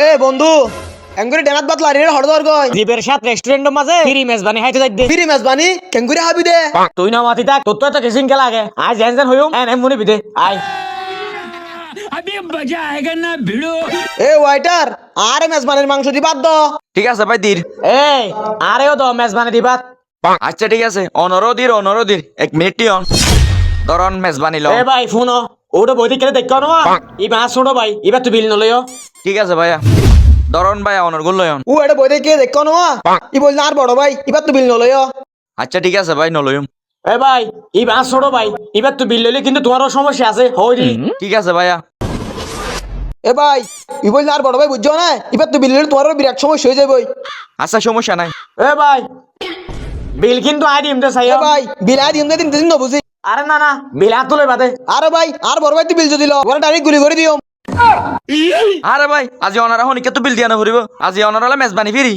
এ বন্ধু কেঙ্গুরি ডেনাত বাত লারি রে হড়দর গয় জিবের সাথে রেস্টুরেন্টের মাঝে ফ্রি মেজবানি হাইতে যাই দে ফিরি মেজবানি কেঙ্গুরি হাবি দে তুই না মাতি থাক তোর তো এত কিসিং খেলা আগে আজ জেন জেন হইম এন এম মুনি বিদে আই अभी मजा आएगा ना भिड़ो। এ ওয়াইটার আর মেজবানের মাংস দি বাদ দ ঠিক আছে ভাই দির। এই আরেও তো মেজবানি দিবাত আচ্ছা ঠিক আছে অনরো দির 1 মিনিট টিয়ন ধরন মেজবানি লো। এ ভাই ফোন ওটা বইতে কেটে দেখো না ই বাস ছোড়ো ভাই এবার তুই বিল নলইও ঠিক আছে ভাইয়া ধরন ভাইয়া অনর গুলো লয়ন। ও এটা বইতে কে দেখো না ই বল না আর বড় ভাই এবার তো বিল নলয় আচ্ছা ঠিক আছে ভাই নলয়ম। এ ভাই ই বাস ছোড়ো ভাই এবার তুই বিল লইলে কিন্তু তোমারও সমস্যা আছে হইরি ঠিক আছে ভাইয়া। এ ভাই ই বল না আর বড় ভাই বুঝছো না এবার তো বিল নিলে তোমারও বিরাট সমস্যা হয়ে যাবে আচ্ছা সমস্যা নাই। এ ভাই বিল কিন্তু আই দিম দে এ চাইও ভাই বিল আই দিন দিন ন বুঝি আরে না না বিল হাত তুলে বাদে আরে ভাই আর বড় ভাই তো বিল যদি ল ওরা ডাইরেক্ট গুলি করে দিও আরে ভাই আজি অনারা হনিকে তো বিল দিয়া না ভরিব আজি অনারালা মেজবানি ফিরি।